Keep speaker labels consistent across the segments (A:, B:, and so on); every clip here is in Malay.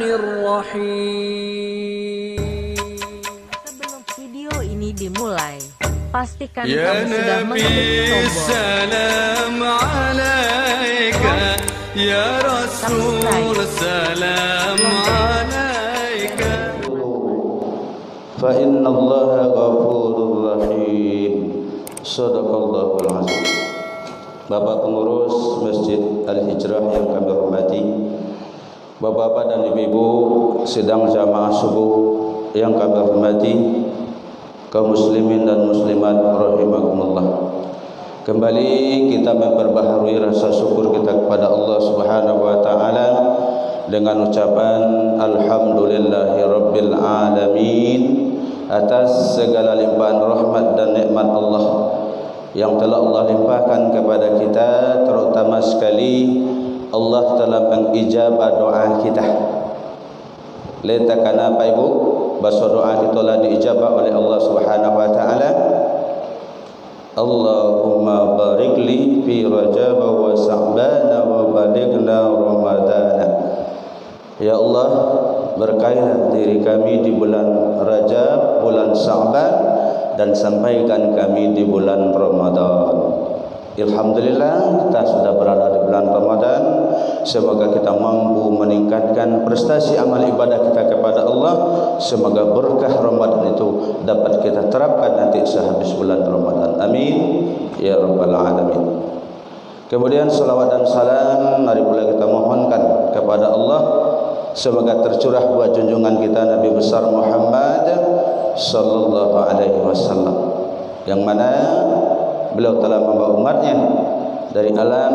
A: Bismillahirrahmanirrahim.
B: Sebelum video ini dimulai, pastikan kamu sudah mengetik tombol
A: salam alaika ya Rasul, salam alaika.
C: Fa innallaha ghafurur rahim. Shadaqallahul azim. Bapak pengurus Masjid Al-Hijrah yang kami hormati, Bapak-bapak dan ibu-ibu sidang jamaah subuh yang kami hormati, kaum muslimin dan muslimat rahimakumullah. Kembali kita memperbaharui rasa syukur kita kepada Allah Subhanahu wa taala dengan ucapan alhamdulillahi rabbil alamin atas segala limpahan rahmat dan nikmat Allah yang telah Allah limpahkan kepada kita, terutama sekali Allah telah mengijabah doa kita. Letakkan apa ibu? Bahasa doa kita telah diijabah oleh Allah Subhanahu wa taala. Allahumma barik li fi Rajab wa Sa'ban wa balighna Ramadan. Ya Allah, berkailah diri kami di bulan Rajab, bulan Sa'ban, dan sampaikan kami di bulan Ramadan. Alhamdulillah kita sudah berada di bulan Ramadan. Semoga kita mampu meningkatkan prestasi amal ibadah kita kepada Allah. Semoga berkah Ramadan itu dapat kita terapkan nanti sehabis bulan Ramadan. Amin ya rabbal alamin. Kemudian salawat dan salam mari pula kita mohonkan kepada Allah, semoga tercurah buat junjungan kita Nabi besar Muhammad sallallahu alaihi wasallam, yang mana beliau telah membawa umatnya dari alam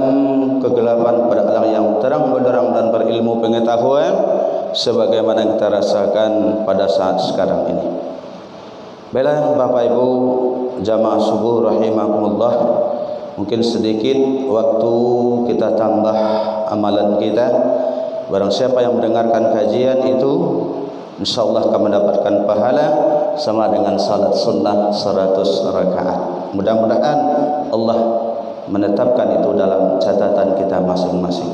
C: kegelapan pada alam yang terang benderang dan berilmu pengetahuan, sebagaimana yang kita rasakan pada saat sekarang ini. Baiklah Bapak Ibu jamaah subuh rahimakumullah, mungkin sedikit waktu kita tambah amalan kita. Barang siapa yang mendengarkan kajian itu, insyaallah akan mendapatkan pahala sama dengan salat sunnah 100 rakaat. Mudah-mudahan Allah menetapkan itu dalam catatan kita masing-masing.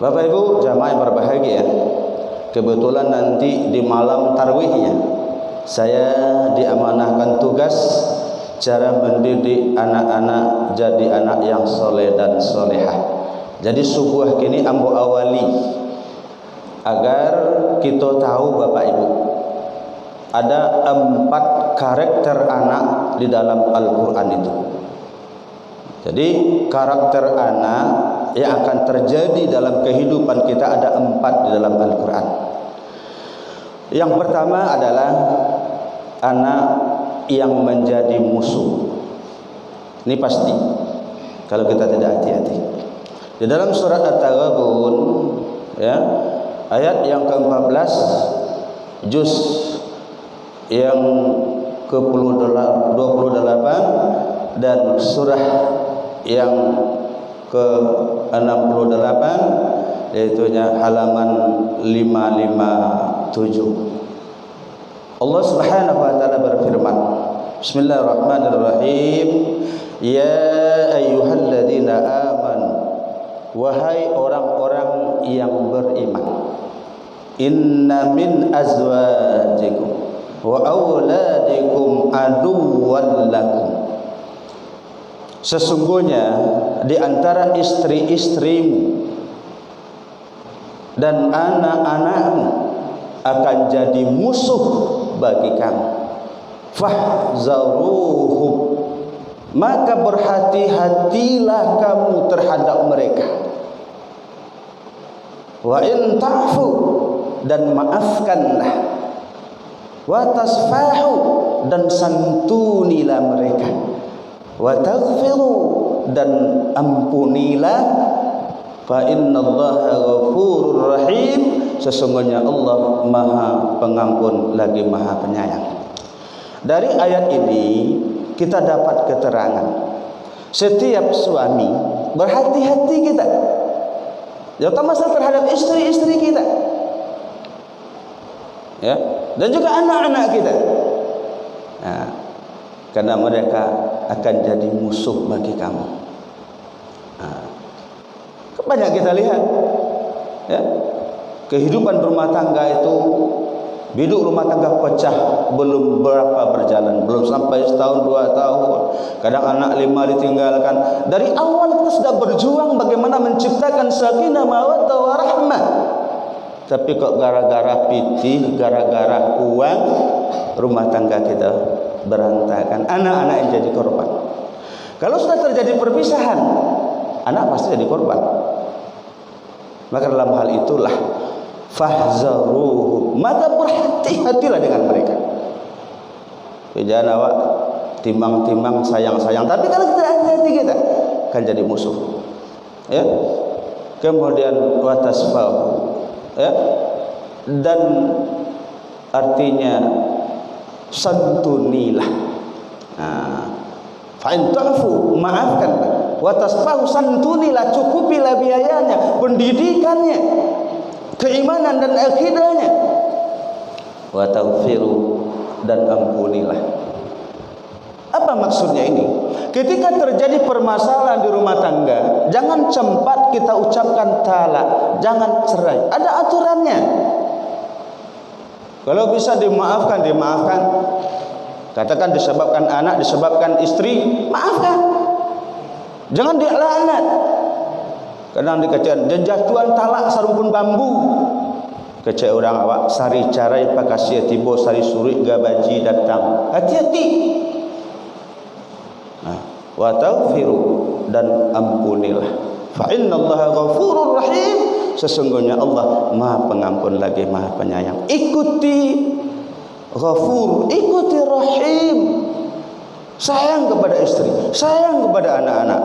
C: Bapak Ibu jamaah yang berbahagia, kebetulan nanti di malam tarwihnya saya diamanahkan tugas cara mendidik anak-anak jadi anak yang soleh dan solehah. Jadi subuh kini ambo awali agar kita tahu Bapak Ibu, ada 4 karakter anak di dalam Al-Quran itu. Jadi karakter anak yang akan terjadi dalam kehidupan kita ada 4 di dalam Al-Quran. Yang pertama adalah anak yang menjadi musuh. Ini pasti kalau kita tidak hati-hati. Di dalam surat At-Taghabun ya, ayat yang ke-14 juz yang ke-28 dan surah yang ke-68, yaitu halaman 557. Allah Subhanahu wa taala berfirman, Bismillahirrahmanirrahim, ya ayyuhalladzina amanu, wahai orang-orang yang beriman, inna min azwajikum wa auladikum aduwwan lakum. Sesungguhnya di antara istri-istrimu dan anak-anakmu akan jadi musuh bagi kamu. Fahzaruhum, maka berhati-hatilah kamu terhadap mereka. Wa in ta'fu, dan maafkanlah. Wa tasfahu, dan santunilah mereka. Wa taghfiru, dan ampunilah. Fa innallaha ghafurur rahim, sesungguhnya Allah Maha Pengampun lagi Maha Penyayang. Dari ayat ini kita dapat keterangan setiap suami berhati-hati kita, terutama terhadap istri-istri kita, ya, dan juga anak-anak kita. Nah, karena mereka akan jadi musuh bagi kamu. Nah, banyak kita lihat, ya, kehidupan rumah tangga itu, biduk rumah tangga pecah belum berapa berjalan, belum sampai setahun 2 tahun, kadang anak 5 ditinggalkan. Dari awal kita sudah berjuang bagaimana menciptakan sakinah mawaddah warahmah, tapi kok gara-gara pitih, gara-gara uang, rumah tangga kita berantakan, anak-anak yang jadi korban. Kalau sudah terjadi perpisahan, anak pasti jadi korban. Maka dalam hal itulah fahzaruhu, maka berhati-hatilah dengan mereka. Jangan awak timbang-timbang sayang-sayang, tapi kalau kita hati-hati kita akan jadi musuh. Ya. Kemudian watasfahu, ya. Dan artinya santunilah. Fa'in ta'fu, maafkanlah. Wa tasfahu, santunilah, cukupilah biayanya, pendidikannya, keimanan dan akidahnya. Wa taghfiru, dan ampunilah. Apa maksudnya ini? Ketika terjadi permasalahan di rumah tangga, jangan cepat kita ucapkan talak, jangan cerai. Ada aturannya. Kalau bisa dimaafkan, dimaafkan. Katakan disebabkan anak, disebabkan istri, maafkan. Jangan dilaknat. Kadang dikatakan jejatuan talak sarumpun bambu. Kecek orang awak sari carai pakasia tibo sari suri gabaji datang. Hati-hati. Wa taghfiru, dan ampunilah. Fa innallaha ghafurur rahim. Sesungguhnya Allah Maha Pengampun lagi Maha Penyayang. Ikuti Ghafur, ikuti Rahim. Sayang kepada istri, sayang kepada anak-anak.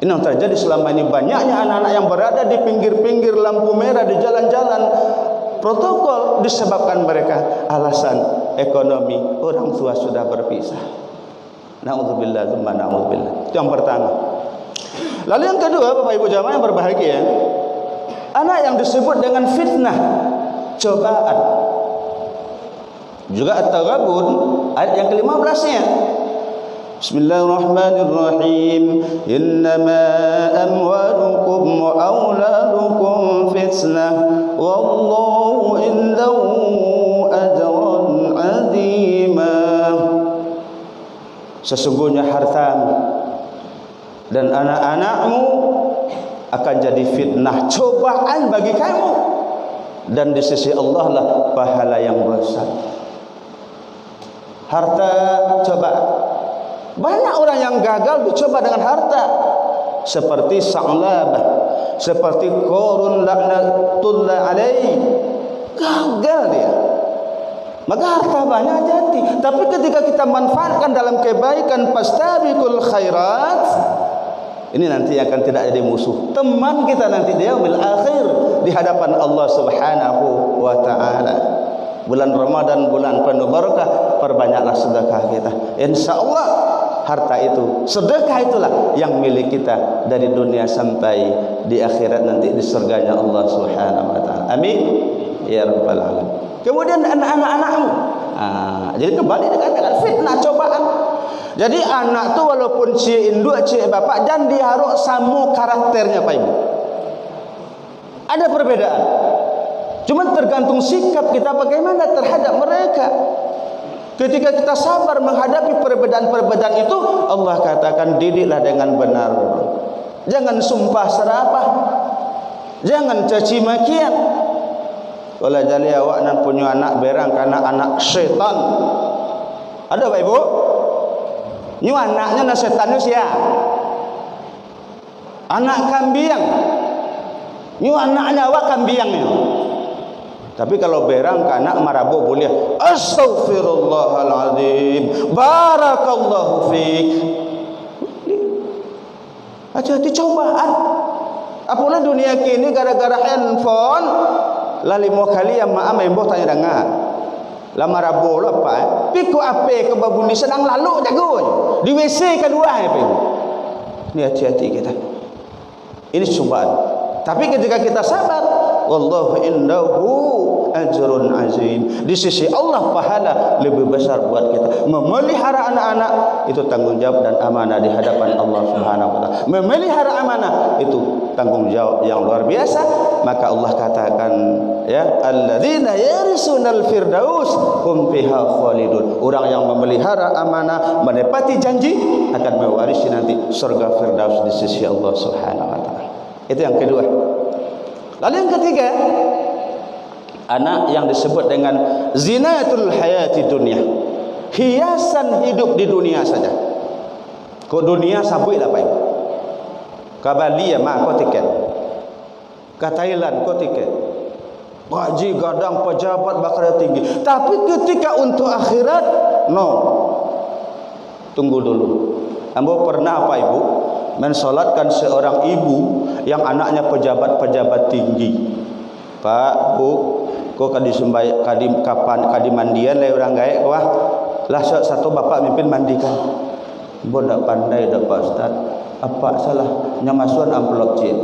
C: Ini yang terjadi selama ini, banyaknya anak-anak yang berada di pinggir-pinggir lampu merah di jalan-jalan protokol disebabkan mereka alasan ekonomi, orang tua sudah berpisah. Na'udzubillah, tsumma na'udzubillah. Itu yang pertama. Lalu yang kedua, Bapak Ibu jamaah yang berbahagia, anak yang disebut dengan fitnah, cobaan. Juga At-Taghabun ayat yang ke-15-nya. Bismillahirrahmanirrahim. Innama amwalukum wa auladukum fitnah wallahu indahu ajran 'azimah. Sesungguhnya hartamu dan anak-anakmu akan jadi fitnah, cobaan bagi kamu, dan di sisi Allah lah pahala yang besar. Harta coba. Banyak orang yang gagal dicoba dengan harta, seperti Sa'labah, seperti Qarun laknatullah alaihi. Gagal dia. Maka harta banyak hati-hati. Tapi ketika kita manfaatkan dalam kebaikan, fastabiqul khairat, ini nanti akan tidak jadi musuh, teman kita nanti di yaumil akhir di hadapan Allah Subhanahu wa taala. Bulan Ramadan, bulan penuh barakah, perbanyaklah sedekah kita. Insyaallah harta itu, sedekah itulah yang milik kita dari dunia sampai di akhirat nanti di surganya Allah Subhanahu wa taala. Amin ya rabbal alamin. Kemudian anak-anakmu. Jadi kembali dikatakan fitnah, cobaan. Jadi anak tu walaupun cie induk, cie bapak, jangan diharuk sama karakternya Pak Ibu. Ada perbedaan. Cuma tergantung sikap kita bagaimana terhadap mereka. Ketika kita sabar menghadapi perbedaan-perbedaan itu, Allah katakan didiklah dengan benar. Jangan sumpah serapah, jangan caci makian. Kalau jadi awak nak punya anak berang karena anak syaitan, ada Pak Ibu? Ini anaknya nak setan itu siapa? Anak kambing. Ini anaknya awak kambingnya. Tapi kalau berang ke anak marabu boleh. Astaghfirullahaladzim, barakallahu fiik. Hati-hati cobaan. Apalagi dunia kini gara-gara handphone, lali mau kali yang maaf membo tanya dengar. Lama rabu apa? Piku ape ke babuni sedang lalu jago. Di WC kedua apa ini? Ini hati-hati kita. Ini cobaan. Tapi ketika kita sabar, wallahu indahu ajrun azim. Di sisi Allah pahala lebih besar buat kita. Memelihara anak-anak itu tanggung jawab dan amanah di hadapan Allah Subhanahu wa taala. Memelihara amanah itu tanggung jawab yang luar biasa. Maka Allah katakan, ya, alladzina yarisunal firdaus hum fiha khalidun. Orang yang memelihara amanah, menepati janji akan mewarisi nanti surga firdaus di sisi Allah Subhanahu wa taala. Itu yang kedua. Lalu yang ketiga, anak yang disebut dengan zinatul hayati dunia, hiasan hidup di dunia saja. Kau dunia sabui lah Pak. Ke Bali ya mak kau tiket, ke Thailand kau tiket, gaji gadang pejabat bakal tinggi. Tapi ketika untuk akhirat, no. Tunggu dulu. Ambo pernah apa ibu mensolatkan seorang ibu yang anaknya pejabat-pejabat tinggi. Pak, Bu, kau kadi sumbai kadi mandian le orang gaek wah. Lah satu bapak mimpin mandikan. Bo dak pandai dak Pak Ustaz. Apa salah nyamasuan amplop cik.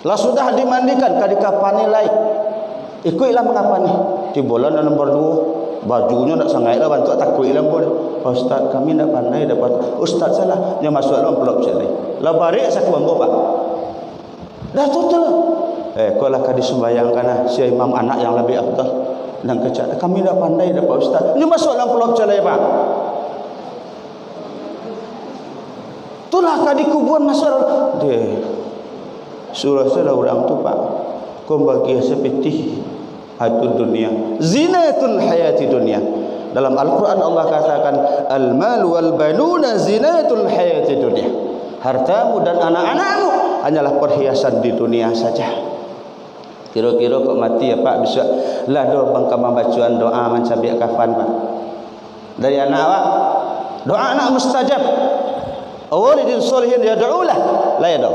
C: Lah sudah dimandikan kadi kapani lai. Ikutlah mengapani. Di bola nomor 2. Bajunya nak sangai lah bantu takut ilang pun. Ustaz kami nak pandai dapat. Ustaz salah yang masuk dalam pelok cari. Lah barik saku ambo Pak. Dah tutul. Kau lah kadi sembayangkan lah si imam anak yang lebih afdal. Dan kecat kami nak pandai dapat Ustaz. Ini masuk dalam pelok cari Pak. Itulah kadi kubuan masuk. Deh. Surah salah orang tu Pak. Kau bagi seperti hatul dunia, zinatul hayati dunia. Dalam Al-Quran Allah katakan al-mal wal banuna zinatul hayati dunia. Hartamu dan anak-anakmu hanyalah perhiasan di dunia saja. Kira-kira kok mati ya Pak bisa lah do bangkama bacuan doa mencabiak kafan Pak. Dari anak Pak, doa anak mustajab. Awalidin solihin yad'ulah la yad'u.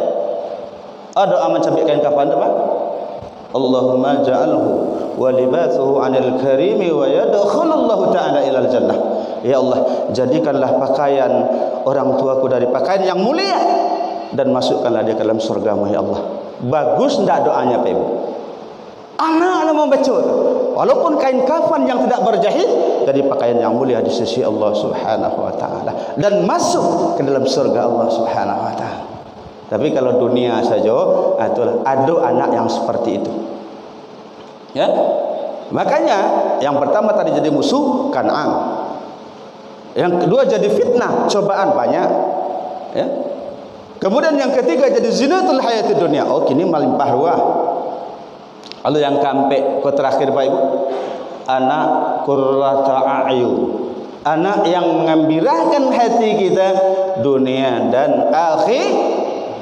C: Doa mencabiak kain kafan Pak. Allahumma ja'alhu wa libasuhu 'anil karimi wa yadkhulullahu ta'ala ilal jannah. Ya Allah, jadikanlah pakaian orang tuaku dari pakaian yang mulia dan masukkanlah dia ke dalam surga-Mu ya Allah. Bagus enggak doanya Pak Ibu? Anak mau baca walaupun kain kafan yang tidak berjahit jadi pakaian yang mulia di sisi Allah Subhanahu wa taala dan masuk ke dalam surga Allah Subhanahu wa taala. Tapi kalau dunia saja, itulah ada anak yang seperti itu. Ya. Makanya yang pertama tadi jadi musuh Kan'an. Yang kedua jadi fitnah, cobaan banyak. Ya. Kemudian yang ketiga jadi zinatul hayati dunia. Oh, kini melimpah ruah. Lalu yang keempat, ke terakhir Pak Ibu, anak qurrata a'yun. Anak yang mengembirakan hati kita dunia dan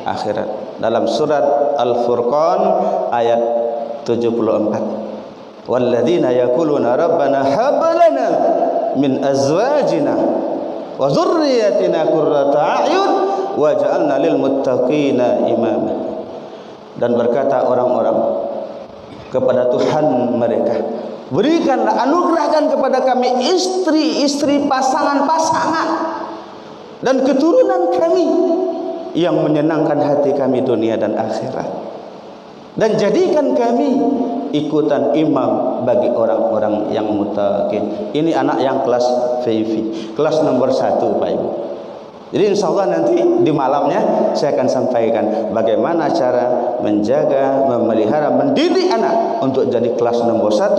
C: akhirat. Dalam surat Al-Furqan ayat 74. Walladzina yaquluna rabbana hab lana min azwajina wa dzurriyyatina qurrata a'yun waj'alna lil muttaqina imama. Dan berkata orang-orang kepada Tuhan mereka, berikanlah, anugerahkan kepada kami istri-istri, pasangan-pasangan dan keturunan kami yang menyenangkan hati kami dunia dan akhirat, dan jadikan kami ikutan imam bagi orang-orang yang muttaqin. Ini anak yang kelas VV, kelas nomor 1 Pak Ibu. Jadi insyaallah nanti di malamnya saya akan sampaikan bagaimana cara menjaga, memelihara, mendidik anak untuk jadi kelas nomor 1,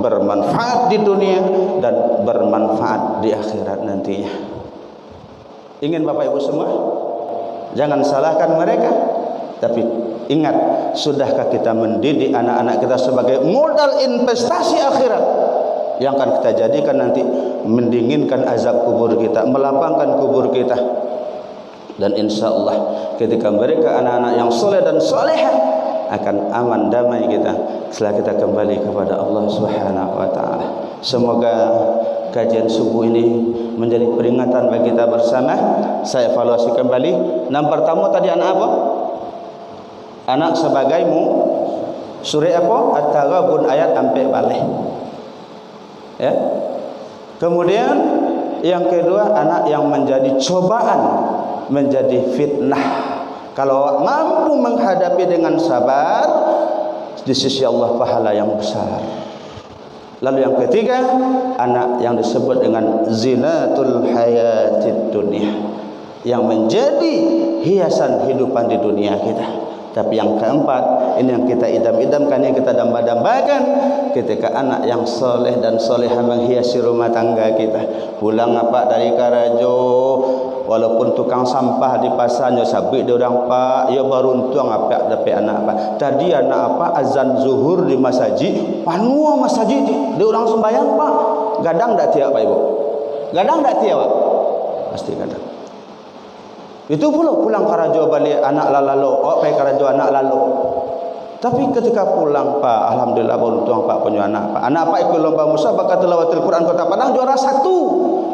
C: bermanfaat di dunia dan bermanfaat di akhirat nantinya. Ingin Bapak Ibu semua? Jangan salahkan mereka, tapi ingat, sudahkah kita mendidik anak-anak kita sebagai modal investasi akhirat yang akan kita jadikan nanti mendinginkan azab kubur kita, melapangkan kubur kita. Dan insya Allah ketika mereka anak-anak yang soleh dan solehah akan aman damai kita setelah kita kembali kepada Allah Subhanahu wa taala. Semoga kajian subuh ini menjadi peringatan bagi kita bersama. Saya evaluasi kembali. Yang pertama tadi anak apa? Anak sebagaimu. Surah apa? At-Taghabun ayat sampai balik. Ya. Kemudian yang kedua, anak yang menjadi cobaan, menjadi fitnah. Kalau mampu menghadapi dengan sabar, di sisi Allah pahala yang besar. Lalu yang ketiga, anak yang disebut dengan zinatul hayatid dunia, yang menjadi hiasan hidupan di dunia kita. Tapi yang keempat, ini yang kita idam-idamkan, yang kita damba-dambakan, ketika anak yang soleh dan solehah menghiasi rumah tangga kita. Pulang apa dari Karajo, walaupun tukang sampah di pasarnya sabit dia orang pak, ya beruntung apa dapat anak apa. Tadi anak apa azan zuhur di masjid, panua masjid dia orang sembahyang pak. Gadang tak tiap pak ibu? Gadang tak tiap pak? Pasti gadang. Itu pula pulang Karajo balik anak lalalo, pergi Karajo anak lalu. Tapi ketika pulang pak, alhamdulillah beruntung pak punya anak pak. Anak pak ikut lomba musabaqah tilawatil Quran Kota Padang juara 1.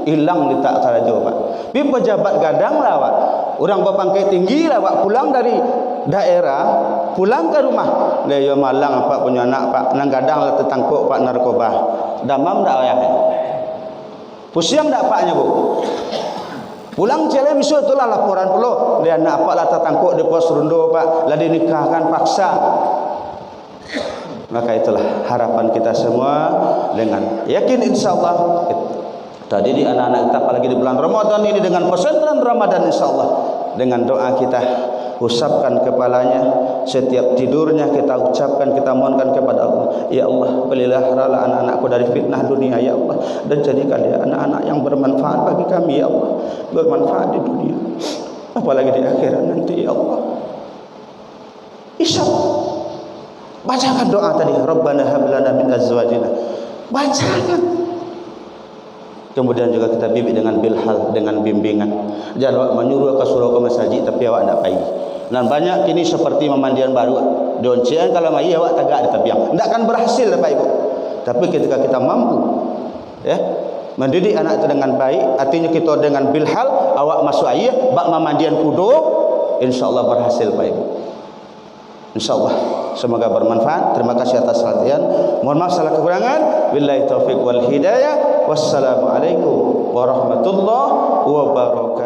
C: Hilang di tak Karajo pak. Tapi pejabat gadang lah pak. Orang berpangkat tinggi lah pak, pulang dari daerah, pulang ke rumah. Dia malang pak punya anak pak, nang gadang lah tertangkap pak narkoba. Damam tak ayah? Pusing tak paknya bu? Pulang celem isu itulah laporan pula. Dia nak apa lah tertangkap di pos rondo pak, lah dinikahkan paksa. Maka itulah harapan kita semua dengan yakin insyaallah. Tadi di anak-anak kita apalagi di bulan Ramadan ini dengan pesantren Ramadan insyaallah, dengan doa kita usapkan kepalanya, setiap tidurnya kita ucapkan, kita mohonkan kepada Allah, ya Allah peliharalah anak-anakku dari fitnah dunia ya Allah, dan jadikan dia anak-anak yang bermanfaat bagi kami ya Allah, bermanfaat di dunia apalagi di akhirat nanti ya Allah. Isya bacakan doa tadi, Rabbana hab lana min azwajina, bacakan. Kemudian juga kita bimbing dengan bilhal, dengan bimbingan. Jangan menyuruh ke surau ke masjid tapi awak tidak pergi. Dan banyak kini seperti memandian baru. Doncian kalau mai awak tagak di tepiang. Tidak akan berhasil Bapak Ibu. Tapi ketika kita mampu ya, mendidik anak itu dengan baik, artinya kita dengan bilhal, awak masuk air, bak memandian kudo, insyaallah berhasil Bapak Ibu. InsyaAllah semoga bermanfaat. Terima kasih atas perhatian. Mohon maaf salah kekurangan. Billahi taufiq wal hidayah. Wassalamualaikum warahmatullahi wabarakatuh.